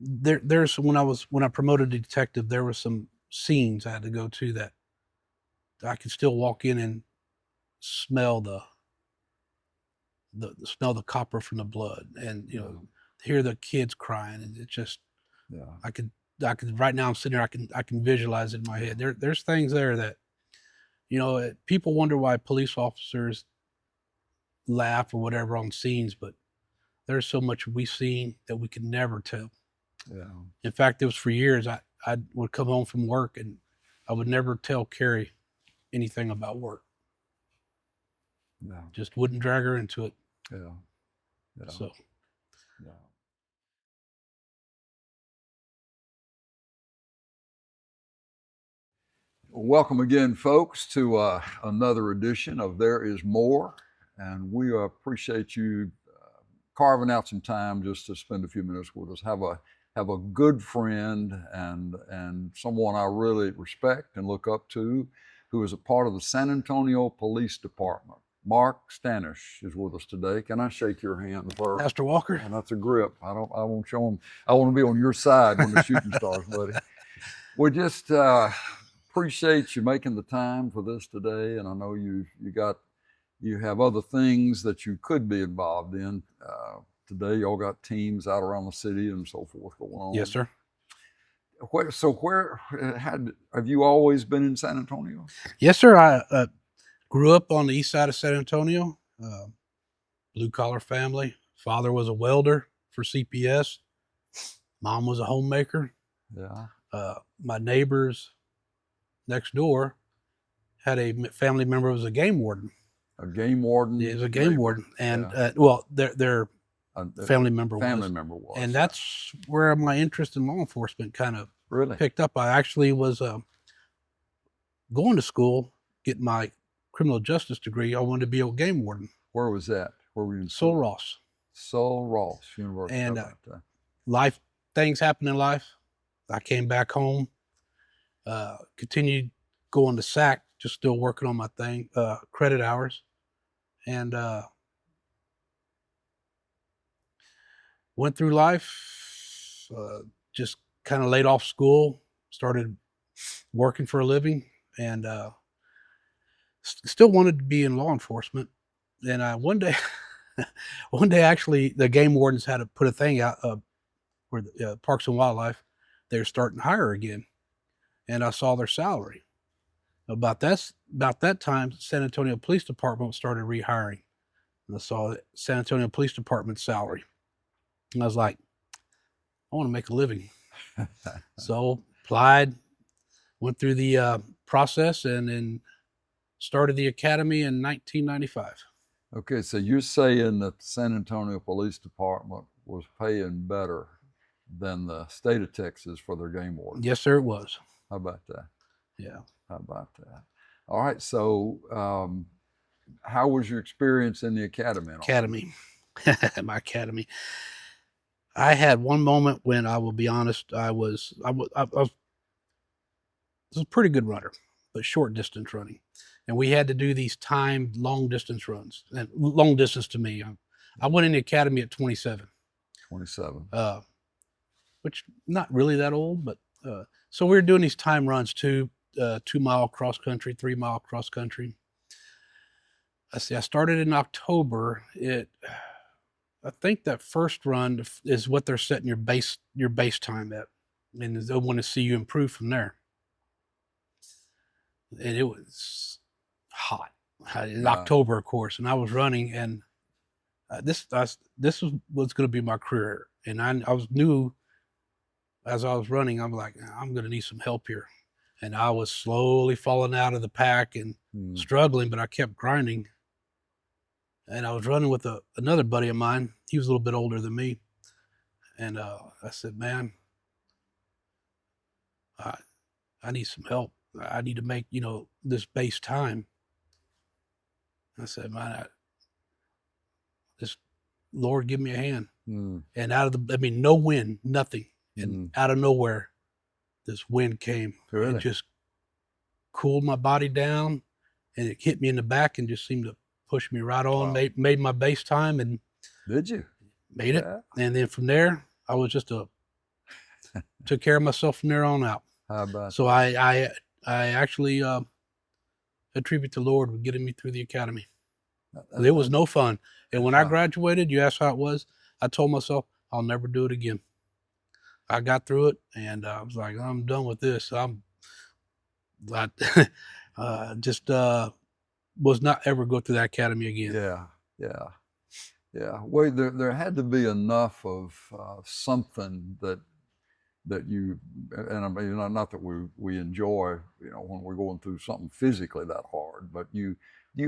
there's when I promoted to detective, there were some scenes I had to go to that I could still walk in and smell the smell the copper from the blood, and hear the kids crying, and it just I could right now I'm sitting here, I can visualize it in my head. There's things there that people wonder why police officers laugh or whatever on scenes, but there's so much we've seen that we could never tell. Yeah. In fact, it was for years I would come home from work and I would never tell Carrie anything about work. Yeah. Just wouldn't drag her into it. Yeah. Yeah. So. Yeah. Welcome again, folks, to another edition of There Is More, and we appreciate you carving out some time just to spend a few minutes with us. Have a good friend and someone I really respect and look up to, who is a part of the San Antonio Police Department. Mark Stanish is with us today. Can I shake your hand first? Pastor Walker. And that's a grip. I won't show him. I want to be on your side when the shooting starts, buddy. We just appreciate you making the time for this today, and I know you have other things that you could be involved in. Today, y'all got teams out around the city and so forth going on. Yes, sir. Where have you always been in San Antonio? Yes, sir. I grew up on the east side of San Antonio. Blue collar family. Father was a welder for CPS. Mom was a homemaker. Yeah. My neighbors next door had a family member who was a game warden. A game warden? Yeah, he was a game warden. And, their family member was. And that's where my interest in law enforcement kind of picked up. I actually was going to school, getting my criminal justice degree. I wanted to be a game warden. Where was that? Where were you in Sul Ross. Sul Ross University. And things happen in life. I came back home, continued going to SAC, just still working on my thing, credit hours, and went through life, just kind of laid off school, started working for a living, and still wanted to be in law enforcement. And one day actually, the game wardens had to put a thing out where the Parks and Wildlife, they're starting to hire again, and I saw their salary. About that time, San Antonio Police Department started rehiring, and I saw San Antonio Police Department salary, and I was like, I want to make a living. So applied, went through the process, and then started the academy in 1995. Okay, so you're saying that the San Antonio Police Department was paying better than the state of Texas for their game wardens? Yes, sir, it was. How about that? Yeah. How about that? All right, so how was your experience in the academy? My academy. I had one moment when, I will be honest, I was a pretty good runner, but short distance running. And we had to do these timed long distance runs. And long distance to me, I went in the academy at 27. 27. Which not really that old, but so we were doing these time runs, 2 mile cross country, 3 mile cross country. I started in October. I think that first run is what they're setting your base time at, and they want to see you improve from there. And it was hot in October, of course, and I was running, and this was going to be my career, and I knew as I was running, I'm like, I'm going to need some help here. And I was slowly falling out of the pack and struggling, but I kept grinding. And I was running with another buddy of mine. He was a little bit older than me. And I said, man, I need some help. I need to make, this base time. I said, man, Lord, give me a hand. And no wind, nothing. And out of nowhere, this wind came. Really? It just cooled my body down, and it hit me in the back and just seemed to push me right on. Wow. Made my base time. And did you? Made it. And then from there, I was just a Took care of myself from there on out. How about So I actually attribute the Lord with getting me through the academy. that? It was no fun. And when I Wow. graduated, you asked how it was. I told myself I'll never do it again. I got through it, and I was like, I'm done with this. I just was not ever go through that academy again. Yeah, yeah, yeah. Well, there had to be enough of something that you, and I mean, not that we enjoy, when we're going through something physically that hard, but you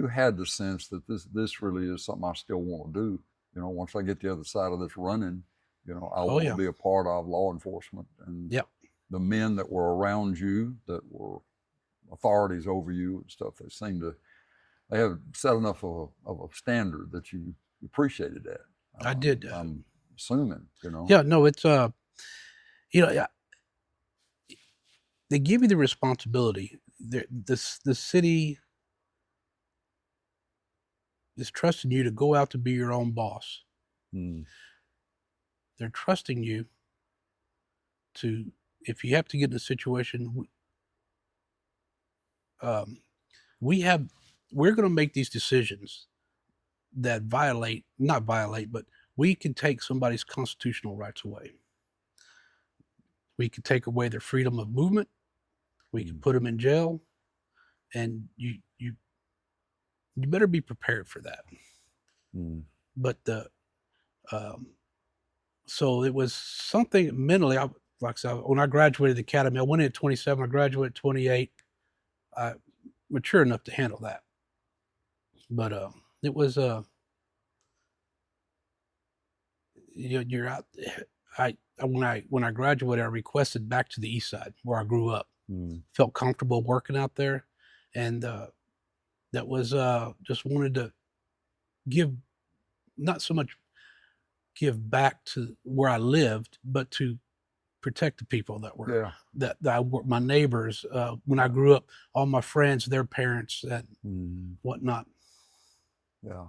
had the sense that this really is something I still want to do. Once I get the other side of this running, I want to be a part of law enforcement, and Yep. the men that were around you that were authorities over you and stuff, they have set enough of a standard that you appreciated that. I did. I'm assuming, Yeah, no, it's they give you the responsibility. The city is trusting you to go out to be your own boss. Mm. They're trusting you to, if you have to get in a situation, we're going to make these decisions that not violate, but we can take somebody's constitutional rights away. We can take away their freedom of movement. We can put them in jail, and you better be prepared for that. Mm. But so it was something mentally. Like I said, when I graduated the academy, I went in at 27. I graduated at 28. I mature enough to handle that. But it was you're out. When I graduated, I requested back to the east side where I grew up. Felt comfortable working out there, and that was just wanted to give, not so much give back to where I lived, but to protect the people that were that I were my neighbors. When I grew up, all my friends, their parents, and whatnot. Yeah.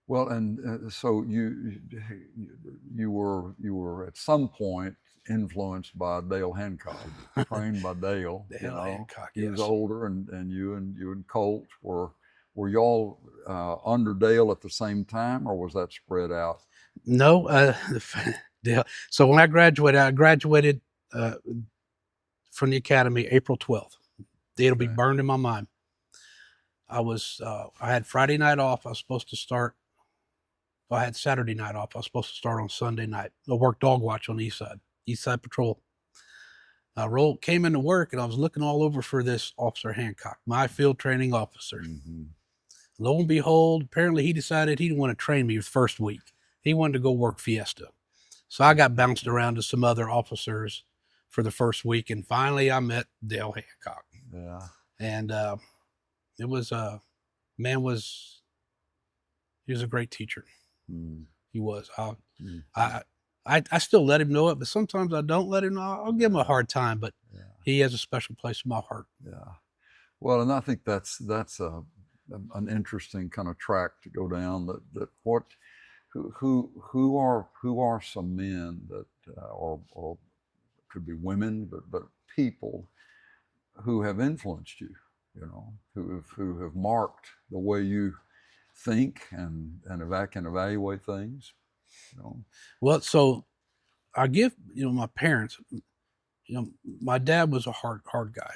Well, and so you were at some point influenced by Dale Hancock, trained by Dale. Hancock, he yes. was older, and you and Colt were y'all under Dale at the same time, or was that spread out? No, so when I graduated from the academy April 12th. It'll be burned in my mind. I had Friday night off. I was supposed to start. I had Saturday night off. I was supposed to start on Sunday night. I worked dog watch on the East Side Patrol. I came into work, and I was looking all over for this Officer Hancock, my field training officer. Mm-hmm. Lo and behold, apparently he decided he didn't want to train me the first week. He wanted to go work Fiesta. So I got bounced around to some other officers for the first week, and finally I met Dale Hancock. Yeah. And it was he was a great teacher. He was. I still let him know it, but sometimes I don't let him know. I'll give him a hard time, but he has a special place in my heart. Yeah. Well, and I think that's an interesting kind of track to go down. Who are some men that or could be women, but people who have influenced you, who have marked the way you think and can evaluate things. Well, so I give my parents. My dad was a hard guy,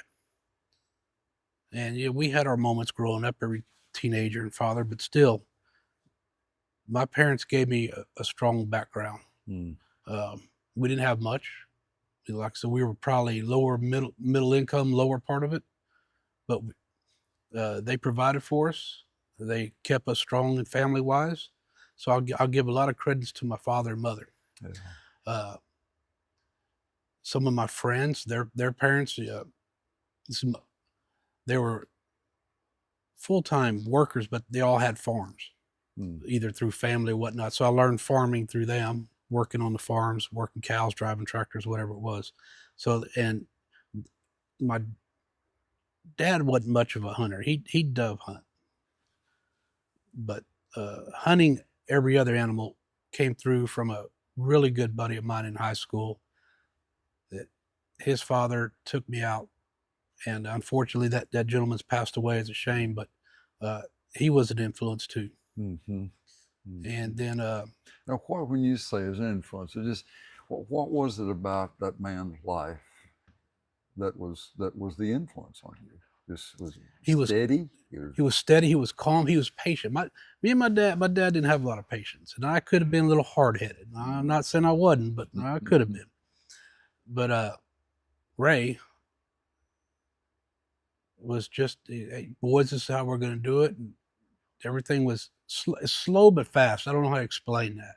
and we had our moments growing up, every teenager and father, but still, my parents gave me a strong background. We didn't have much. Like I said, we were probably lower middle income, lower part of it, but they provided for us. They kept us strong and family wise. So I'll give a lot of credits to my father and mother. Yeah. Some of my friends, their parents, they were full-time workers, but they all had farms, either through family or whatnot. So I learned farming through them, working on the farms, working cows, driving tractors, whatever it was. So, and my dad wasn't much of a hunter. He dove hunt, but hunting every other animal came through from a really good buddy of mine in high school. that his father took me out, and unfortunately that gentleman's passed away. It's a shame, but he was an influence too. Mm-hmm. Mm-hmm. And then Now, what when you say as an influence, it just what was it about that man's life that was the influence on you? This was he was steady. he was steady, he was calm, he was patient. Me and my dad didn't have a lot of patience, and I could have been a little hard-headed. I'm not saying I wasn't, but I could have been. But Ray was just, hey, boys, this is how we're going to do it. And everything was slow but fast. I don't know how to explain that.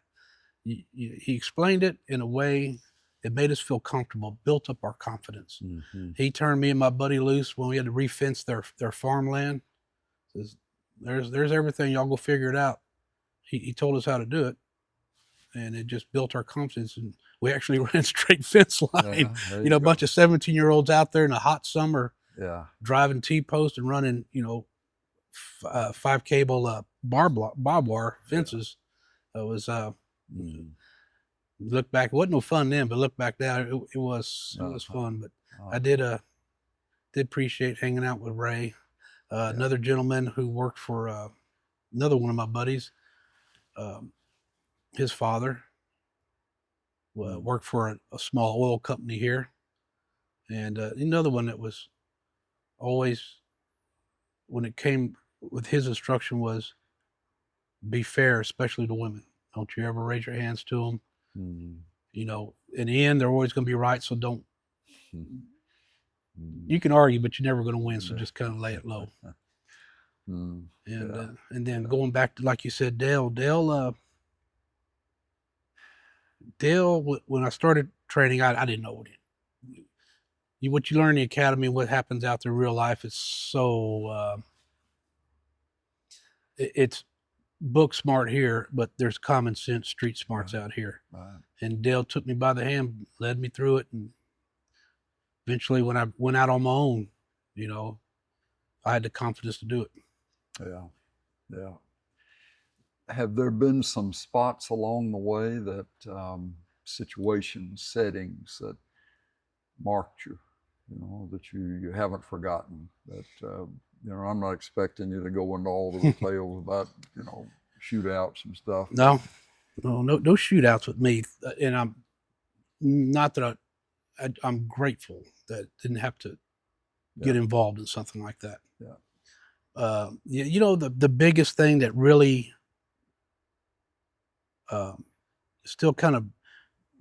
He explained it in a way that made us feel comfortable, built up our confidence. Mm-hmm. He turned me and my buddy loose when we had to refence their farmland. Says, there's everything. Y'all go figure it out. He told us how to do it, and it just built our confidence. And we actually ran straight fence line. Yeah, A bunch of 17-year-olds out there in a hot summer, driving T-post and running, 5 cable barbed wire fences. It was look back, it wasn't no fun then, but look back now, it was fun. But I did appreciate hanging out with Ray. Another gentleman who worked for another one of my buddies, his father worked for a small oil company here. And another one that was always, when it came with his instruction, was be fair, especially to women. Don't you ever raise your hands to them. In the end, they're always going to be right. So don't, you can argue, but you're never going to win. So just kind of lay it low. And then going back to, like you said, Dale, when I started training, I didn't know what you learn in the academy, what happens out there in real life is so, it's book smart here, but there's common sense, street smarts out here. And Dale took me by the hand, led me through it. And eventually when I went out on my own, I had the confidence to do it. Yeah. Have there been some spots along the way that situations, settings that marked you, that you haven't forgotten? That I'm not expecting you to go into all the details about shootouts and stuff. No shootouts with me, and I'm not that I'm grateful that I didn't have to get involved in something like that. The biggest thing that really still kind of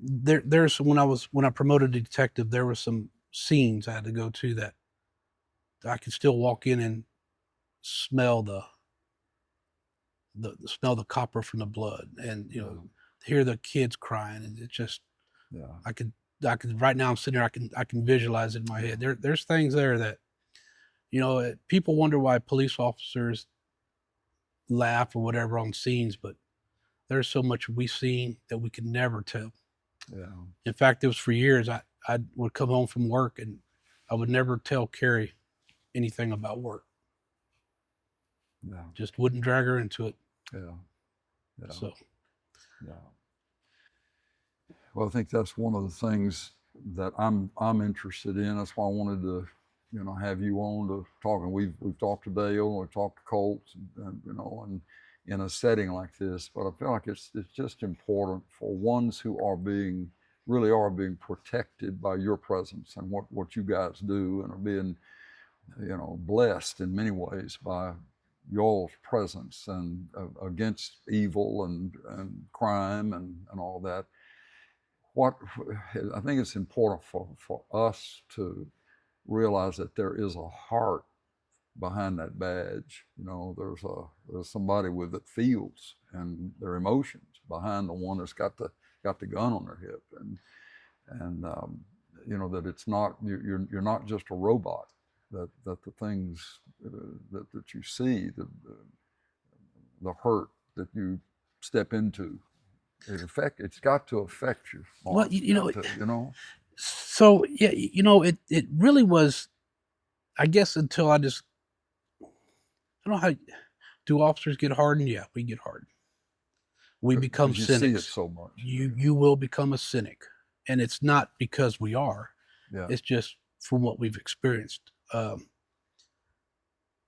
there's when I promoted to detective, there were some scenes I had to go to that I could still walk in and smell the smell the copper from the blood, and hear the kids crying, and it just I could right now I'm sitting here, I can visualize it in my head. There's things there that people wonder why police officers laugh or whatever on scenes, but there's so much we've seen that we could never tell. In fact, it was for years I would come home from work and I would never tell Carrie anything about work. Just wouldn't drag her into it. So well, I think that's one of the things that I'm interested in. That's why I wanted to have you on to talk. And we've talked to Dale, we've talked to Colt, and in a setting like this. But I feel like it's just important for ones who really are being protected by your presence and what you guys do, and are being blessed in many ways by y'all's presence and against evil and crime and all that. I think it's important for us to realize that there is a heart behind that badge. There's somebody that feels and their emotions behind the one that's got the gun on their hip, and that it's not you're not just a robot. That the things that you see, the hurt that you step into, it's got to affect you. Mark. Well, So it really was. I guess until I don't know how. Do officers get hardened? Yeah, we get hardened. We become cynics. See it so much. You will become a cynic, and it's not because we are. Yeah. It's just from what we've experienced.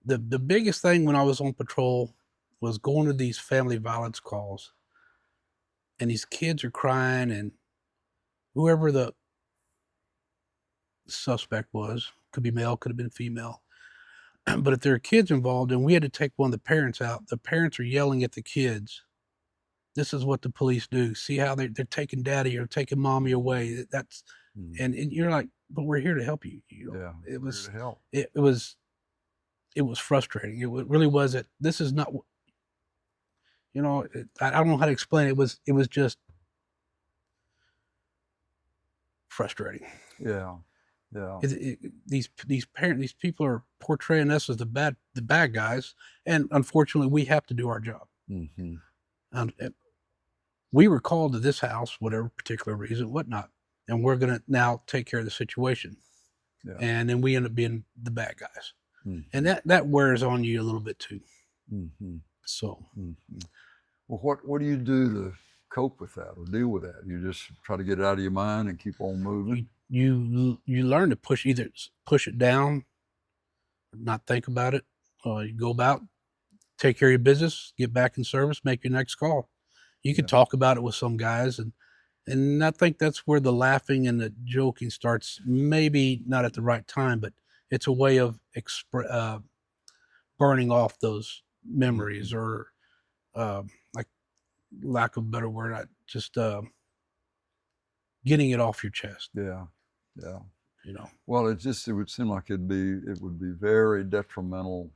The biggest thing when I was on patrol was going to these family violence calls, and these kids are crying, and whoever the suspect was, could be male, could have been female, but if there are kids involved and we had to take one of the parents out, the parents are yelling at the kids, this is what the police do. See how they're taking daddy or taking mommy away. That's and you're like, but we're here to help you. You know, Yeah. it was Here to help. it was frustrating. It really was. This is not, you know. I don't know how to explain it. It was just frustrating. Yeah. Yeah. These people are portraying us as the bad guys, and unfortunately, we have to do our job. Mm-hmm. And we were called to this house, whatever particular reason, whatnot, and we're going to now take care of the situation. Yeah. And then we end up being the bad guys, Mm-hmm. and that wears on you a little bit too. Mm-hmm. So, well, what do you do to cope with that or deal with that? You just try to get it out of your mind and keep on moving. You learn to either push it down, not think about it. You go about, take care of your business, get back in service, make your next call. You can talk about it with some guys, and I think that's where the laughing and the joking starts. Maybe not at the right time, but it's a way of burning off those memories, or like, lack of a better word, just getting it off your chest. Yeah. Yeah. You know. Well, it would seem like it would be very detrimental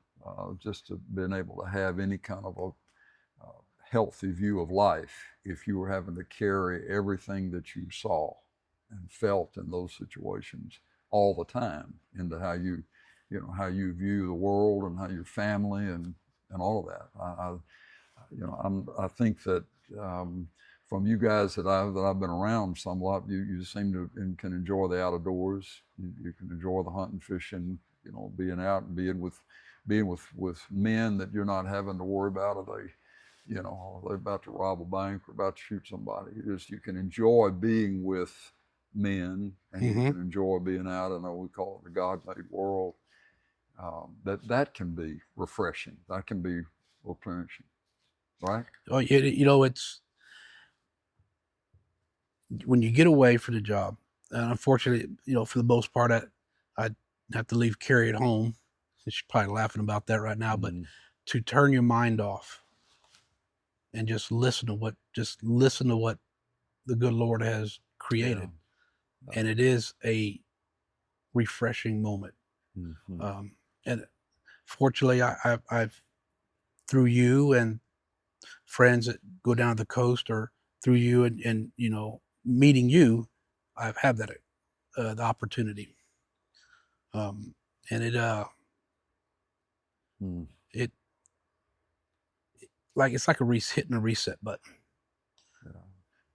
just to being able to have any kind of a healthy view of life if you were having to carry everything that you saw and felt in those situations all the time into how you view the world and how your family and all of that. I think that from you guys that I've been around somewhat, you seem to can enjoy the outdoors. You can enjoy the hunting, fishing, being out and being with men that you're not having to worry about. Are they about to rob a bank or about to shoot somebody? You can enjoy being with men, and you can enjoy being out in we call it the God-made world. That can be refreshing. That can be replenishing, right? Oh, it's when you get away for the job. And unfortunately, for the most part, I'd have to leave Carrie at home. She's probably laughing about that right now, but to turn your mind off and just listen to what the good Lord has created. Yeah. And it is a refreshing moment. And fortunately, I've through you and friends that go down to the coast, or through you and meeting you, I've had that the opportunity. And it's like hitting a reset button. Yeah.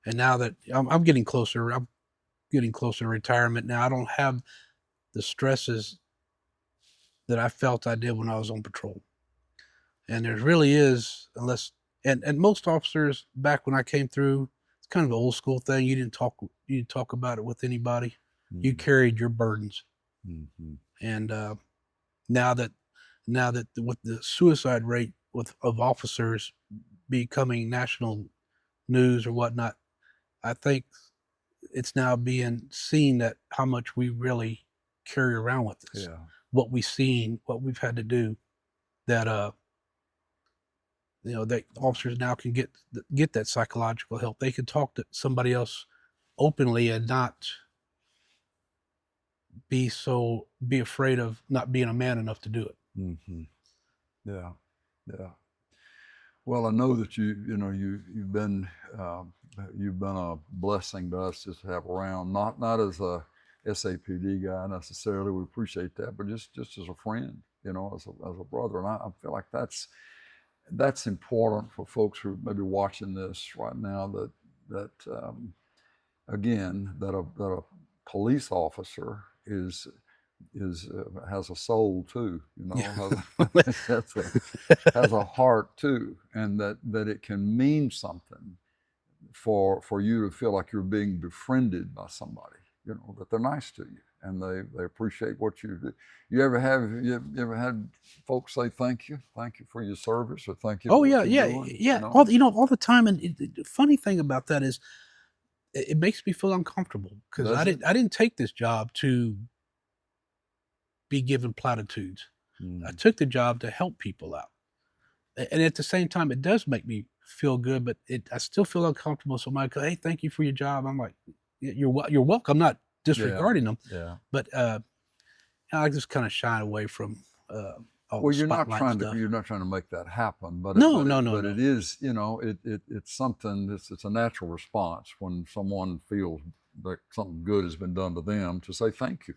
And now that I'm getting closer to retirement now, I don't have the stresses that I felt I did when I was on patrol. And there really is, and most officers back when I came through, it's kind of an old school thing. You didn't talk about it with anybody. You carried your burdens. And now that with the suicide rate of officers becoming national news or whatnot, I think it's now being seen that how much we really carry around with us. Yeah. What we've seen, what we've had to do, that that officers now can get that psychological help. They can talk to somebody else openly and not be afraid of not being a man enough to do it. Yeah. Well, I know that you've been a blessing to us just to have around, not as a SAPD guy necessarily. We appreciate that, but just as a friend, as a brother. And I feel like that's important for folks who may be watching this right now, that again, that a police officer has a soul too, has a heart too, and that it can mean something for you to feel like you're being befriended by somebody, that they're nice to you and they appreciate what you do. You ever had folks say thank you for your service, or thank you Oh for yeah, what you're yeah, doing? yeah. All the time. And the funny thing about that is, it makes me feel uncomfortable because Does it? I didn't take this job to be given platitudes. I took the job to help people out. And at the same time, it does make me feel good, but I still feel uncomfortable. Somebody goes, "Hey, thank you for your job." I'm like, "You're welcome." I'm not disregarding them, Yeah. but I just kind of shy away from all Well, the spotlight stuff. you're not trying to make that happen, but No, no, no, but no. it is, it's something. It's a natural response when someone feels that something good has been done to them, to say thank you.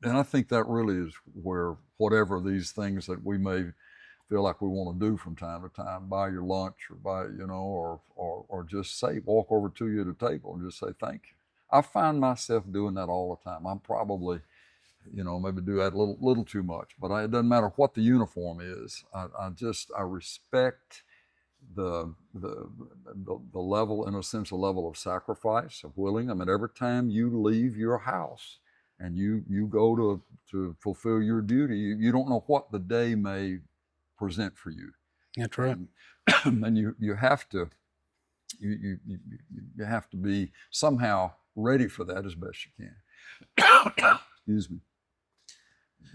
And I think that really is where whatever these things that we may feel like we want to do from time to time, buy your lunch, or or just say, walk over to you at a table and just say thank you. I find myself doing that all the time. I'm probably, maybe do that a little too much, but it doesn't matter what the uniform is. I respect the level, in a sense, a level of sacrifice, of willing. I mean, every time you leave your house and you go to fulfill your duty, you don't know what the day may present for you. That's right. And you have to you have to be somehow ready for that as best you can. Excuse me.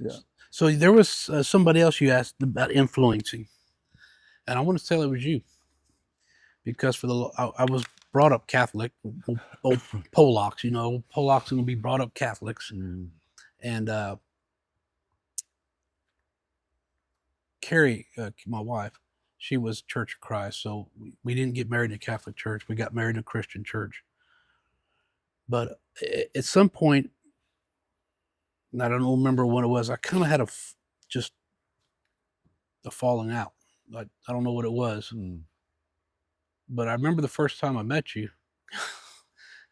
Yeah. So there was somebody else you asked about influencing, and I want to tell it was you, because I was brought up Catholic, old Polacks. Polacks are going to be brought up Catholics, and Carrie, my wife, she was Church of Christ, so we didn't get married in a Catholic church. We got married in a Christian church. But at some point, and I don't remember when it was, I kind of had just a falling out. I don't know what it was, but I remember the first time I met you.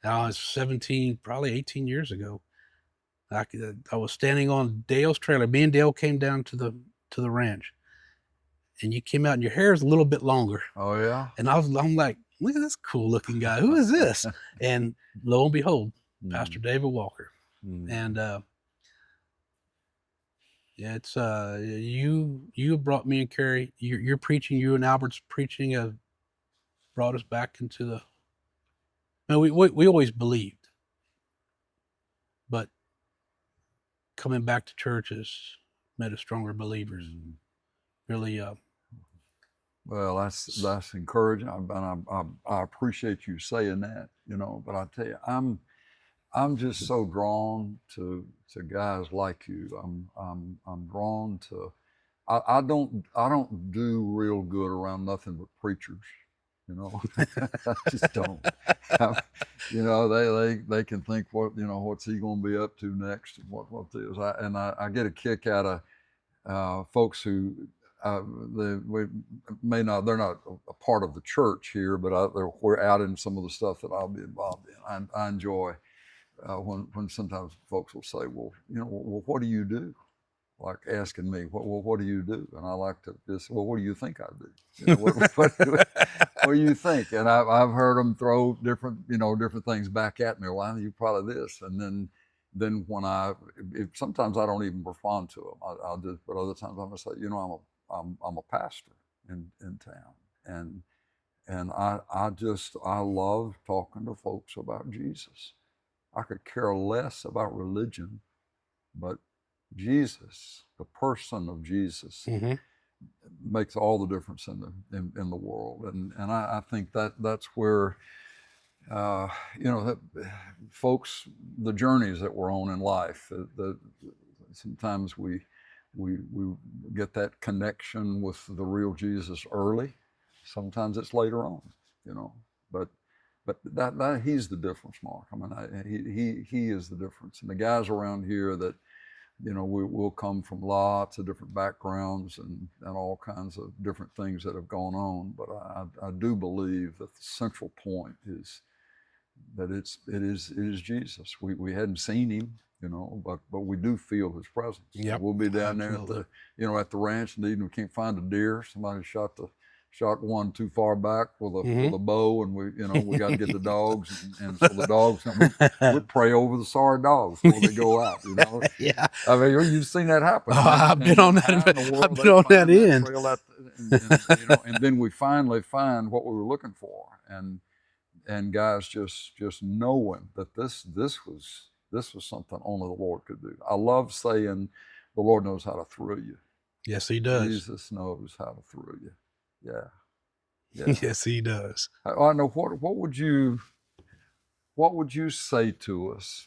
I was 17, probably 18 years ago. I was standing on Dale's trailer. Me and Dale came down to the ranch, and you came out, and your hair is a little bit longer. Oh yeah. And I'm like, look at this cool looking guy. Who is this? And lo and behold, Pastor David Walker. And yeah, it's you brought me and Carrie. Your preaching, you and Albert's preaching, brought us back into the. No, we always believed, but coming back to church has made us stronger believers. Really. Well, that's encouraging, and I appreciate you saying that. But I tell you, I'm just so drawn to guys like you. I'm drawn to. I don't do real good around nothing but preachers. I just don't. They can think what's he going to be up to next, and what is. I get a kick out of folks who they're not a part of the church here, but we're out in some of the stuff that I'll be involved in. I enjoy when sometimes folks will say, well, what do you do? Like asking me, what do you do? And I like to just, well, what do you think I do? What do you think? And I've heard them throw different things back at me. Well, you probably this, and then when sometimes I don't even respond to them. I'll just, but other times I'm gonna say, I'm a pastor in town, and I love talking to folks about Jesus. I could care less about religion, but Jesus, the person of Jesus, makes all the difference in the world, and I think that's where folks, the journeys that we're on in life, sometimes we get that connection with the real Jesus early. Sometimes it's later on, but that he's the difference, Mark. I mean, he is the difference, and the guys around here that. We'll come from lots of different backgrounds and all kinds of different things that have gone on. But I do believe that the central point is that it is Jesus. We hadn't seen him, but we do feel his presence. Yep, we'll be down absolutely. there at the ranch, and even we can't find a deer. Somebody shot the shot one too far back with Mm-hmm. a bow, and we got to get the dogs, and so the dogs, we pray over the sorry dogs before they go out. Yeah. I mean, you've seen that happen. Oh, I've been on How in the that. I've world been they on that find that end. trail out, and then we finally find what we were looking for, and guys just knowing that this was something only the Lord could do. I love saying the Lord knows how to throw you. Yes, he does. Jesus knows how to throw you. Yeah. Yeah. Yes, he does. I know. What would you say to us,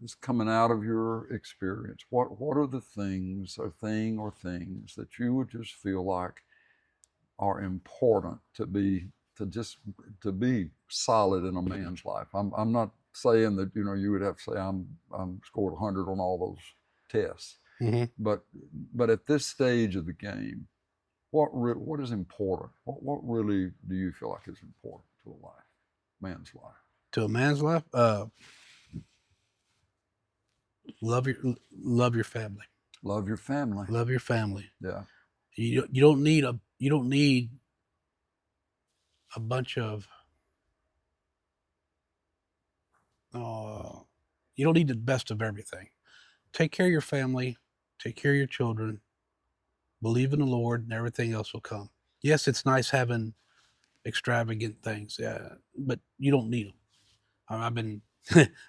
just coming out of your experience? What are the things or things that you would just feel like are important to be solid in a man's life? I'm not saying that you would have to say I'm scored 100 on all those tests, Mm-hmm. but at this stage of the game, what is important? What really do you feel like is important to a man's life? To a man's life, love your family. Love your family. Love your family. Yeah. You don't need a bunch of you don't need the best of everything. Take care of your family, take care of your children, believe in the Lord, and everything else will come. Yes, it's nice having extravagant things, yeah, but you don't need them. I've been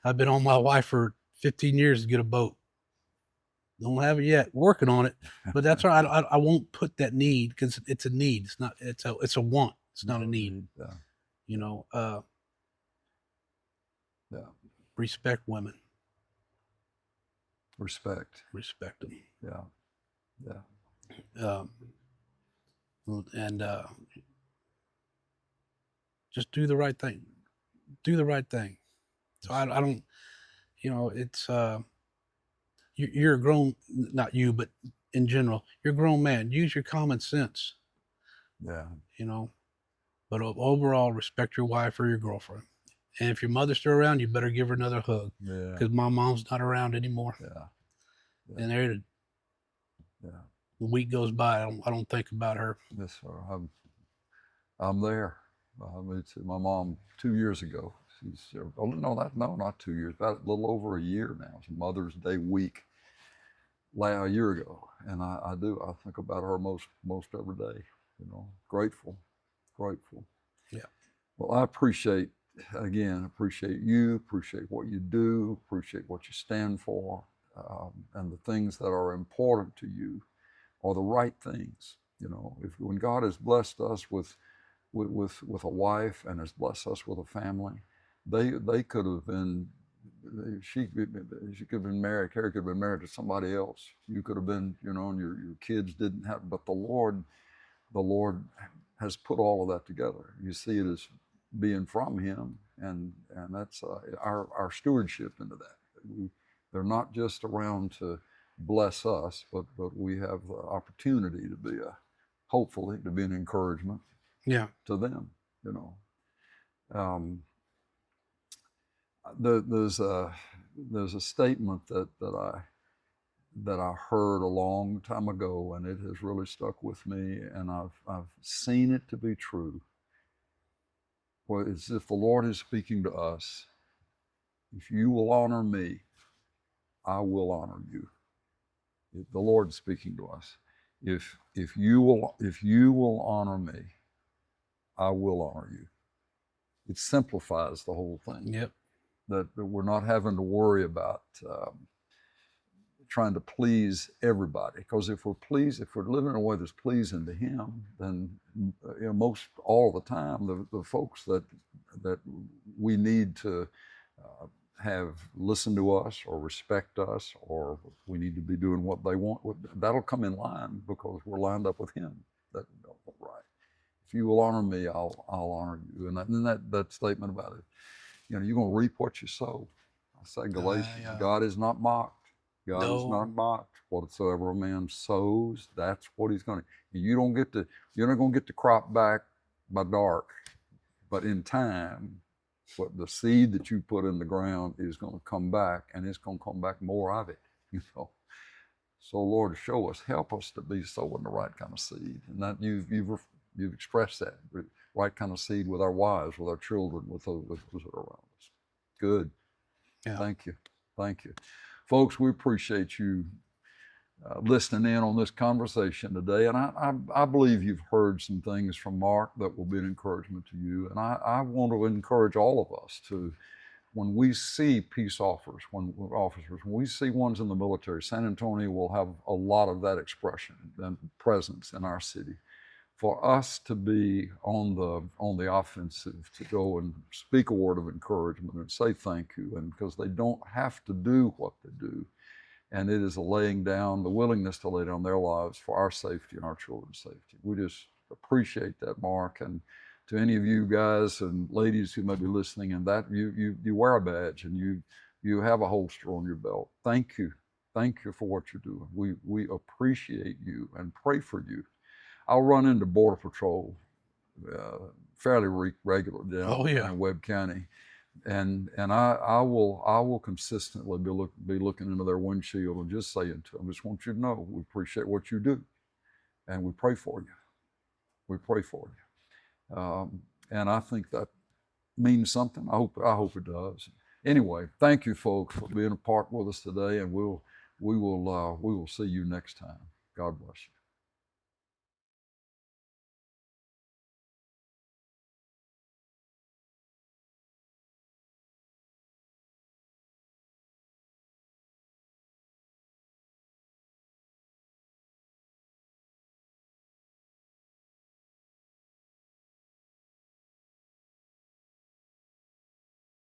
I've been on my wife for 15 years to get a boat. Don't have it yet. Working on it, but that's all right. I won't put that need because it's a need. It's not. It's a want. It's not a need. Yeah. Yeah. Respect women. Respect them. Yeah. And just do the right thing. Do the right thing. So I don't. It's you're a grown, not you, but in general, you're a grown man. Use your common sense. Yeah. But overall, respect your wife or your girlfriend. And if your mother's still around, you better give her another hug. Yeah. Because my mom's not around anymore. Yeah. And the week goes by, I don't think about her. Yes, sir. I'm there. My mom 2 years ago. She's not 2 years, about a little over a year now. It's Mother's Day week. A year ago, and I think about her most every day. Grateful. Yeah. Well, I appreciate you, appreciate what you do, appreciate what you stand for, and the things that are important to you are the right things. When God has blessed us with a wife and has blessed us with a family, they could have been. She could have been married. Carrie could have been married to somebody else. You could have been, and your kids didn't have. But the Lord has put all of that together. You see it as being from Him, and that's our stewardship into that. They're not just around to bless us, but we have the opportunity to be hopefully to be an encouragement. Yeah. To them, There's a statement that I heard a long time ago, and it has really stuck with me, and I've seen it to be true. Well, it's if the Lord is speaking to us, if you will honor me, I will honor you. If the Lord is speaking to us, if you will honor me, I will honor you. It simplifies the whole thing. Yep. That we're not having to worry about trying to please everybody. Because if we're living in a way that's pleasing to Him, then most all the time the folks that we need to have listen to us or respect us, or we need to be doing what they want, that'll come in line because we're lined up with Him. Right. If you will honor me, I'll honor you. And then that statement about it, you're going to reap what you sow. I say Galatians, God is not mocked. God is not mocked. Whatsoever a man sows, that's what he's going to. You're not going to get the crop back by dark, but in time, what the seed that you put in the ground is going to come back, and it's going to come back more of it. So Lord, show us, help us to be sowing the right kind of seed, and that you've You've expressed that. Right kind of seed with our wives, with our children, with those that are around us. Good. Yeah. Thank you. Thank you. Folks, we appreciate you listening in on this conversation today. And I believe you've heard some things from Mark that will be an encouragement to you. And I want to encourage all of us to, when we see peace officers, when we see ones in the military, San Antonio will have a lot of that expression and presence in our city. For us to be on the offensive, to go and speak a word of encouragement and say thank you, and because they don't have to do what they do, and it is a laying down, the willingness to lay down their lives for our safety and our children's safety. We just appreciate that, Mark. And to any of you guys and ladies who may be listening, and that you wear a badge and you have a holster on your belt. Thank you for what you're doing. We appreciate you and pray for you. I'll run into Border Patrol fairly regularly down in Webb County, and I will consistently be looking into their windshield and just saying to them, I just want you to know we appreciate what you do, and we pray for you. We pray for you, and I think that means something. I hope it does. Anyway, thank you, folks, for being a part with us today, and we will see you next time. God bless you.